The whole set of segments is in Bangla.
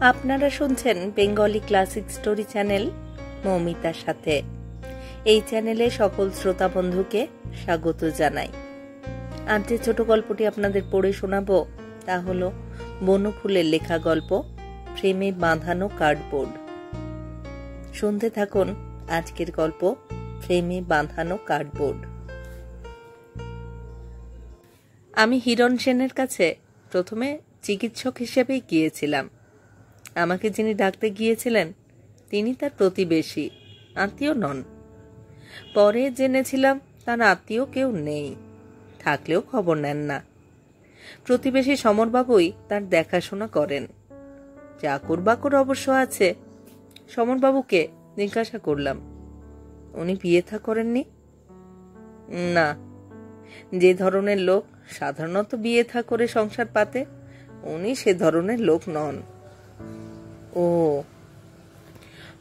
আপনারা শুনছেন বেঙ্গলি ক্লাসিক স্টোরি চ্যানেল মৌমিতার সাথে। এই চ্যানেলে সকল শ্রোতা বন্ধুকে স্বাগত জানাই। আজ যে ছোট গল্পটি আপনাদের পড়ে শোনাবো তা হলো বনফুলের লেখা গল্প ফ্রেমে বাঁধানো কার্ডবোর্ড। শুনতে থাকুন আজকের গল্প ফ্রেমে বাঁধানো কার্ডবোর্ড। আমি হিরণ সেনের কাছে প্রথমে চিকিৎসক হিসেবে গিয়েছিলাম। আমাকে যিনি ডাকতে গিয়েছিলেন তিনি তার প্রতিবেশী, আত্মীয় নন। পরে জেনেছিলাম তার আত্মীয় কেউ নেই, থাকলেও খবর নেন না। প্রতিবেশী সমরবাবুই তার দেখাশোনা করেন। চাকর বাকর অবশ্য আছে। সমরবাবুকে জিজ্ঞাসা করলাম, উনি বিয়ে থা করেননি? না, যে ধরনের লোক সাধারণত বিয়ে থা করে সংসার পাতে উনি সে ধরনের লোক নন। ও,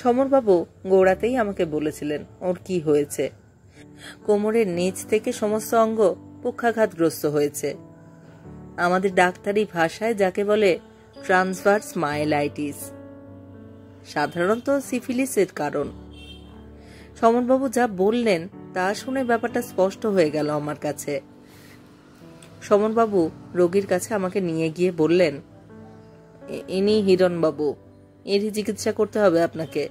সমরবাবু গোড়াতেই আমাকে বলেছিলেন ওর কি হয়েছে। কোমরের নিচ থেকে সমস্ত অঙ্গ পক্ষাঘাতগ্রস্ত হয়েছে। আমাদের ডাক্তারি ভাষায় যাকে বলে ট্রান্সভার্স মাইলাইটিস, সাধারণত সিফিলিসের কারণ। সমরবাবু যা বললেন তা শুনে ব্যাপারটা স্পষ্ট হয়ে গেল আমার কাছে। সমরবাবু রোগীর কাছে আমাকে নিয়ে গিয়ে বললেন, ইনি হিরণবাবু, এরই চিকিৎসা করতে হবে আপনাকে।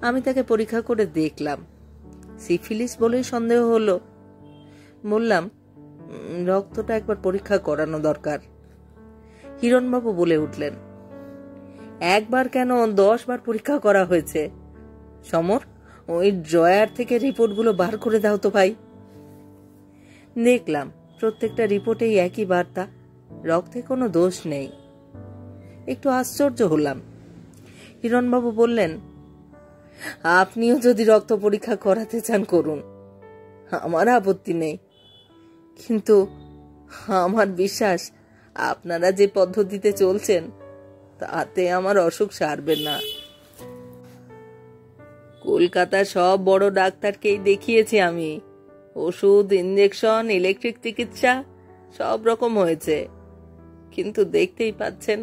আমি তাকে পরীক্ষা করে দেখলাম, সিফিলিস বলেই সন্দেহ হলো। বললাম, রক্তটা একবার পরীক্ষা করানো দরকার। হিরণবাবু বলে উঠলেন, একবার কেন 10 বার পরীক্ষা করা হয়েছে। সমর, ওই ড্রয়ার থেকে রিপোর্টগুলো বার করে দাও তো ভাই। দেখলাম প্রত্যেকটা রিপোর্টেই একই বার্তা, রক্তে কোনো দোষ নেই। একটু আশ্চর্য হলাম। হিরণবাবু বললেন, আপনিও যদি রক্ত পরীক্ষা করাতে চান করুন, আমার আপত্তি নেই, কিন্তু আমার বিশ্বাস আপনারা যে পদ্ধতিতে চলছেন তাতে আমার অসুখ সারবে না। কলকাতার সব বড় ডাক্তারকেই দেখিয়েছি আমি, ওষুধ, ইঞ্জেকশন, ইলেকট্রিক চিকিৎসা সব রকম হয়েছে, কিন্তু দেখতেই পাচ্ছেন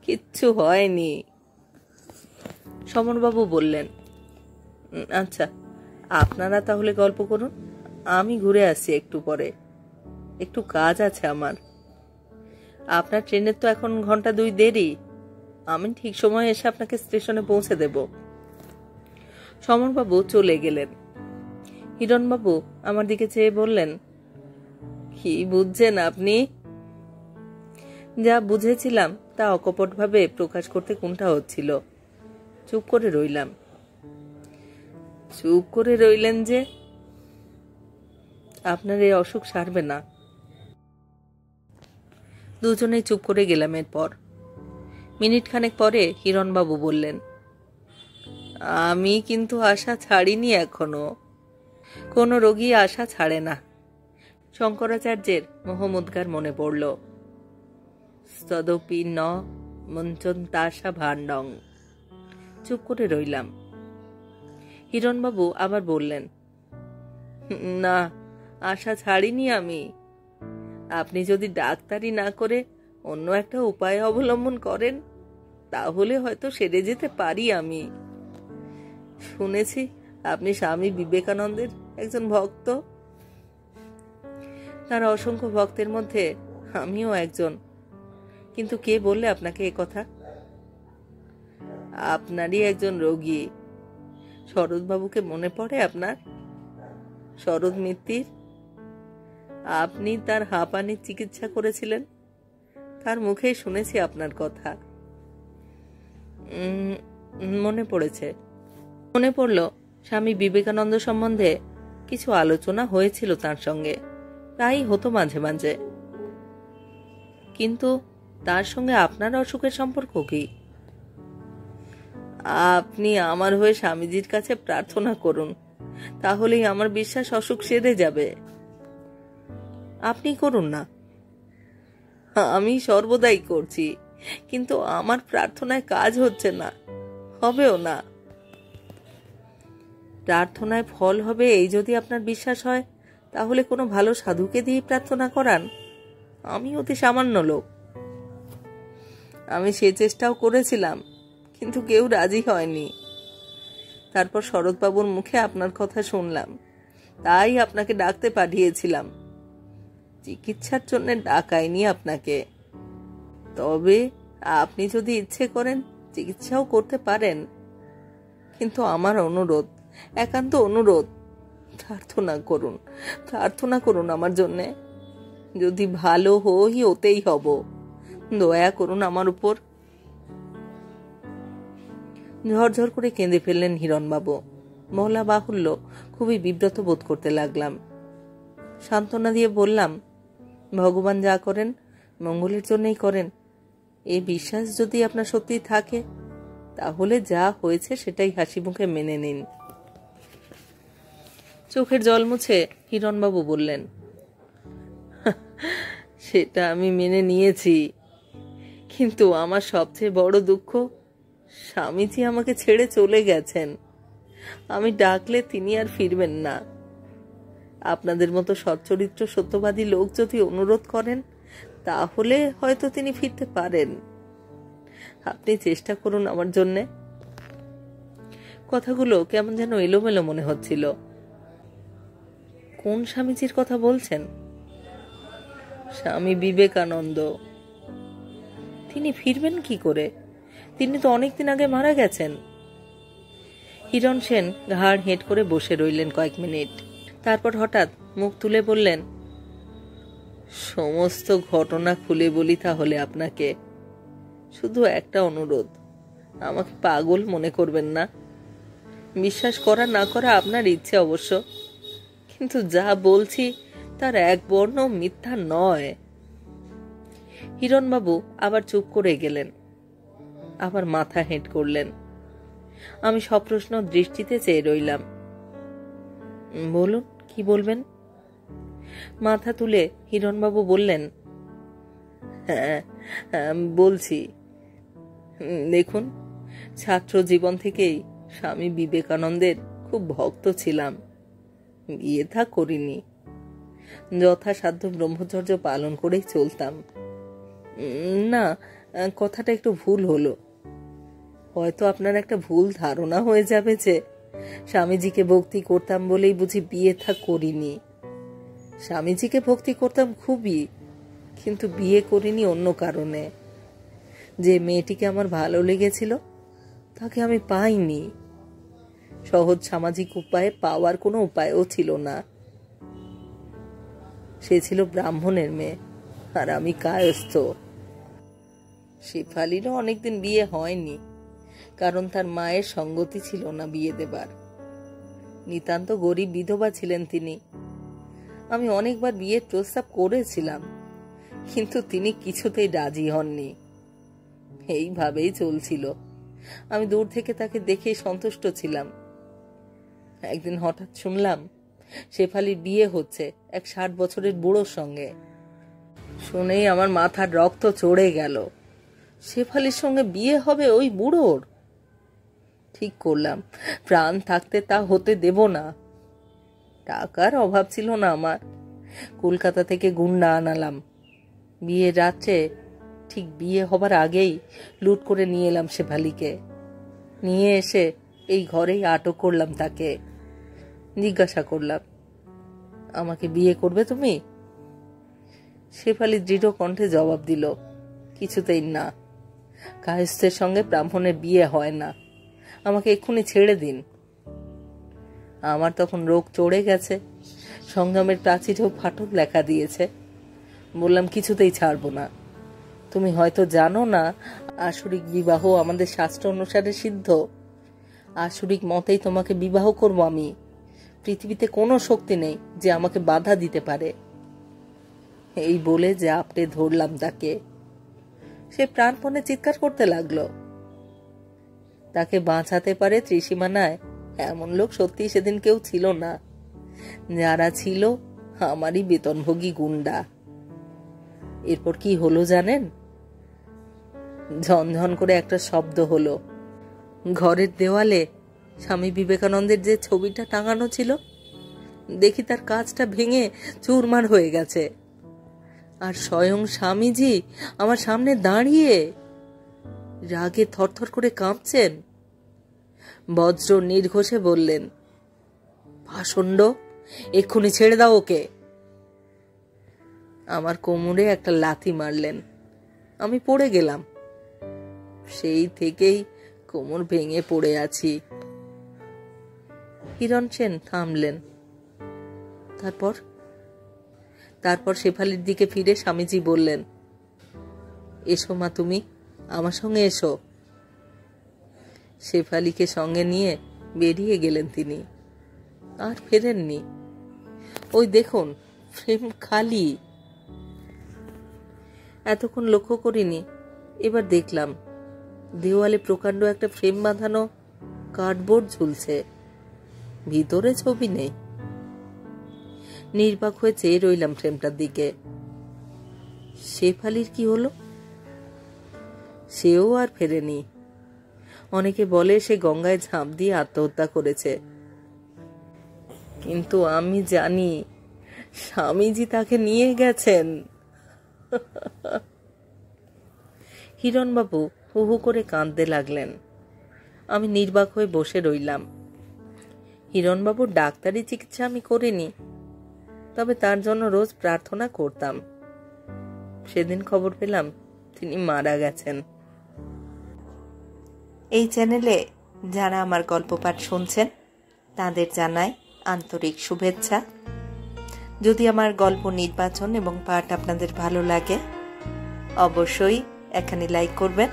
কিচ্ছু হয়নি। সমরবাবু বললেন, আচ্ছা আপনারা তাহলে গল্প করুন, আমি ঘুরে আসছি একটু পরে, একটু কাজ আছে আমার। আপনার ট্রেনের তো এখন 1 ঘন্টা 2 দেরি, আমি ঠিক সময় এসে আপনাকে স্টেশনে পৌঁছে দেব। সমরবাবু চলে গেলেন। হিরণবাবু আমার দিকে চেয়ে বললেন, কি বুঝছেন আপনি? যা বুঝেছিলাম তা অকপটভাবে প্রকাশ করতে কোনটা হচ্ছিল। চুপ করে রইলাম। চুপ করে রইলেন যে? আপনার এই অসুখ সারবে না। দুজনেই চুপ করে গেলাম। এরপর মিনিট খানেক পরে হিরণবাবু বললেন, আমি কিন্তু আশা ছাড়িনি এখনো। কোনো রোগী আশা ছাড়ে না। শঙ্করাচার্যের মোহমুদ্গার মনে পড়ল, স্তদপি ন মঞ্চন্তাশা ভাণ্ডং। চুপ করে রইলাম। হিরণবাবু আবার বললেন, না, আশা ছাড়িনি আমি। আপনি যদি ডাক্তারি না করে অন্য একটা উপায় অবলম্বন করেন তাহলে হয়তো সেরে যেতে পারি আমি। শুনেছি আপনি স্বামী বিবেকানন্দের একজন ভক্ত। তার অসংখ্য ভক্তের মধ্যে আমিও একজন। কিন্তু কে বললে আপনাকে এ কথা? আপনারই একজন রোগী। শরৎবাবুকে মনে পড়ে আপনার? শরৎ মিত্তির, আপনি তার হাঁপানির চিকিৎসা করেছিলেন, তার মুখেই শুনেছি আপনার কথা। মনে পড়েছে। মনে পড়ল স্বামী বিবেকানন্দ সম্বন্ধে কিছু আলোচনা হয়েছিল তার সঙ্গে, তাই হতো মাঝে মাঝে। কিন্তু তার সঙ্গে আপনার অসুখের সম্পর্ক কি? আপনি আমার হয়ে স্বামীজির কাছে প্রার্থনা করুন, তাহলেই আমার বিশ্বাস অসুখ সেরে যাবে। আপনি করুন না। আমি সর্বদাই করছি, কিন্তু আমার প্রার্থনায় কাজ হচ্ছে না, হবেও না। প্রার্থনায় ফল হবে এই যদি আপনার বিশ্বাস হয়, তাহলে কোনো ভালো সাধুকে দিয়ে প্রার্থনা করান। আমি অতি সামান্য লোক। আমি সে চেষ্টাও করেছিলাম, কিন্তু কেউ রাজি হয়নি। তারপর শরৎবাবুর মুখে আপনার কথা শুনলাম, তাই আপনাকে ডাকতে পাঠিয়েছিলাম। চিকিৎসার জন্য ডাকাইনি আপনাকে। তবে আপনি যদি ইচ্ছে করেন চিকিৎসাও করতে পারেন, কিন্তু আমার অনুরোধ, একান্ত অনুরোধ, প্রার্থনা করুন আমার জন্যে। যদি ভালো হই ওতেই হব, দয়া করুন আমার উপর। ঝরঝর করে কেঁদে ফেললেন হিরণবাবু। বলা বাহুল্য, খুবই বিব্রত বোধ করতে লাগলাম। সান্ত্বনা দিয়ে বললাম, ভগবান যা করেন মঙ্গলের জন্যই করেন। এই বিশ্বাস যদি আপনার সত্যি থাকে, তাহলে যা হয়েছে সেটাই হাসি মুখে মেনে নিন। চোখের জল মুছে হিরণবাবু বললেন, সেটা আমি মেনে নিয়েছি, কিন্তু আমার সবচেয়ে বড় দুঃখ, স্বামীজি আমাকে ছেড়ে চলে গেছেন। আমি ডাকলে তিনি আর ফিরবেন না। আপনাদের মতো সচ্চরিত্র সত্যবাদী লোক যদি অনুরোধ করেন, তাহলে হয়তো তিনি ফিরতে পারেন। আপনি চেষ্টা করুন আমার জন্যে। কথাগুলো কেমন যেন এলোমেলো মনে হচ্ছিল। কোন স্বামীজির কথা বলছেন? স্বামী বিবেকানন্দ। তিনি ফিরবেন কি করে? তিনি তো অনেকদিন আগে মারা গেছেন। হিরণ সেন ঘাড় হেঁট করে বসে রইলেন কয়েক মিনিট। তারপর হঠাৎ মুখ তুলে বললেন, সমস্ত ঘটনা খুলে বলি তাহলে আপনাকে। শুধু একটা অনুরোধ, আমাকে পাগল মনে করবেন না। বিশ্বাস করা না করা আপনার ইচ্ছে অবশ্য, কিন্তু যা বলছি তার এক বর্ণ মিথ্যা নয়। হিরণবাবু আবার চুপ করে গেলেন, আবার মাথা হেঁট করলেন। আমি সপ্রশ্ন দৃষ্টিতে চেয়ে রইলাম। বলুন, কি বলবেন? মাথা তুলে হিরণবাবু বললেন, হ্যাঁ বলছি। দেখুন, ছাত্র জীবন থেকেই স্বামী বিবেকানন্দের খুব ভক্ত ছিলাম। বিয়ে থা করিনি, যথাসাধ্য ব্রহ্মচর্য পালন করেই চলতাম। না, কথাটা একটু ভুল হলো। হয়তো আপনার একটা ভুল ধারণা হয়ে যাবে যে স্বামীজিকে ভক্তি করতাম বলেই বুঝি বিয়ে থা করিনি। স্বামীজিকে ভক্তি করতাম খুবই, কিন্তু বিয়ে করিনি অন্য কারণে। যে মেয়েটিকে আমার ভালো লেগেছিল তাকে আমি পাইনি। সহজ সামাজিক উপায়ে পাওয়ার কোনো উপায়ও ছিল না। সে ছিল ব্রাহ্মণের মেয়ে, আর আমি কায়স্থ। শেফালিরও অনেকদিন বিয়ে হয়নি, কারণ তার মায়ের সঙ্গতি ছিল না বিয়ে দেবার। নিতান্ত গরিব বিধবা ছিলেন তিনি। আমি অনেকবার বিয়ের প্রস্তাব করেছিলাম, কিন্তু তিনি কিছুতেই রাজি হননি। এইভাবেই চলছিল। আমি দূর থেকে তাকে দেখে সন্তুষ্ট ছিলাম। একদিন হঠাৎ শুনলাম শেফালির বিয়ে হচ্ছে এক 60 বছরের বুড়োর সঙ্গে। শুনেই আমার মাথার রক্ত চড়ে গেল। শেফালির সঙ্গে বিয়ে হবে ওই বুড়োর? ঠিক করলাম, প্রাণ থাকতে তা হতে দেব না। টাকার অভাব ছিল না আমার। কলকাতা থেকে গুন্ডা আনালাম। বিয়ের রাত্রে, ঠিক বিয়ে হবার আগেই লুট করে নিয়ে এলাম শেফালিকে। নিয়ে এসে এই ঘরেই আটক করলাম তাকে। জিজ্ঞাসা করলাম, আমাকে বিয়ে করবে তুমি? শেফালি দৃঢ় কণ্ঠে জবাব দিল, কিছুতেই না। কায়স্থের সঙ্গে ব্রাহ্মণের বিয়ে হয় না। আমাকে এক্ষুনি ছেড়ে দিন। আমার তখন রোগ চড়ে গেছে, সংযমের প্রাচীরেও ফাটল দেখা দিয়েছে। বললাম, কিছুতেই ছাড়বো না। তুমি হয়তো জানো না, আসরিক বিবাহ আমাদের শাস্ত্র অনুসারে সিদ্ধ। আসরিক মতেই তোমাকে বিবাহ করব আমি। পৃথিবীতে কোনো শক্তি নেই যে আমাকে বাধা দিতে পারে। এই বলে যে আপনি ধরলাম তাকে। সে প্রাণপণে চিৎকার করতে লাগলো। তাকে বাঁচাতে পারে ত্রিসীমানায় এমন লোক সত্যি সেদিন কেউ ছিল না। যারা ছিল আমারই বেতনভোগী গুন্ডা। এরপর কি হলো জানেন? ঝনঝন করে একটা শব্দ হলো। ঘরের দেওয়ালে স্বামী বিবেকানন্দের যে ছবিটা টাঙানো ছিল, দেখি তার কাঁচটা ভেঙে চুরমার হয়ে গেছে। আর স্বয়ং স্বামীজি আমার সামনে দাঁড়িয়ে। রাগে থরথর করে কাঁপছেন। বজ্র নির্ঘোষে বললেন, পাষণ্ড, এক্ষুনি ছেড়ে দাও ওকে। আমার কোমরে একটা লাথি মারলেন, আমি পড়ে গেলাম। সেই থেকেই কোমর ভেঙে পড়ে আছি। হিরণ সেন থামলেন। তারপর শেফালির দিকে ফিরে স্বামীজি বললেন, এসো মা, তুমি আমার সঙ্গে এসো। শেফালিকে সঙ্গে নিয়ে বেরিয়ে গেলেন তিনি, আর ফেরেননি। ওই দেখুন, ফ্রেম খালি। এতক্ষণ লক্ষ্য করিনি, এবার দেখলাম দেওয়ালে প্রকাণ্ড একটা ফ্রেম বাঁধানো কার্ডবোর্ড ঝুলছে, ভিতরে ছবি নেই। নির্বাক হয়ে চেয়ে রইলাম ফ্রেমটার দিকে। শেফালির কি হলো? সেও আর ফেরেনি। অনেকে বলে সে গঙ্গায় ঝাঁপ দিয়ে আত্মহত্যা করেছে, কিন্তু আমি জানি স্বামীজি তাকে নিয়ে গেছেন। হিরণবাবু হু হু করে কাঁদতে লাগলেন। আমি নির্বাক হয়ে বসে রইলাম। হিরণবাবুর ডাক্তারি চিকিৎসা আমি করিনি, তবে তার জন্য রোজ প্রার্থনা করতাম। সেদিন খবর পেলাম তিনি মারা গেছেন। এই চ্যানেলে যারা আমার গল্প পাঠ শুনছেন তাদের জানাই আন্তরিক শুভেচ্ছা। যদি আমার গল্প নির্বাচন এবং পাঠ আপনাদের ভালো লাগে, অবশ্যই এখানে লাইক করবেন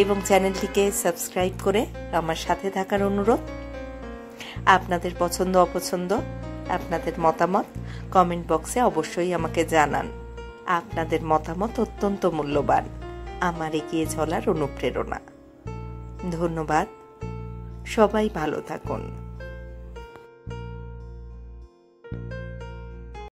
এবং চ্যানেলটিকে সাবস্ক্রাইব করে আমার সাথে থাকার অনুরোধ। আপনাদের পছন্দ অপছন্দ, আপনাদের মতামত কমেন্ট বক্সে অবশ্যই আমাকে জানান। আপনাদের মতামত অত্যন্ত মূল্যবান, আমার এগিয়ে চলার অনুপ্রেরণা। ধন্যবাদ। সবাই ভালো থাকুন।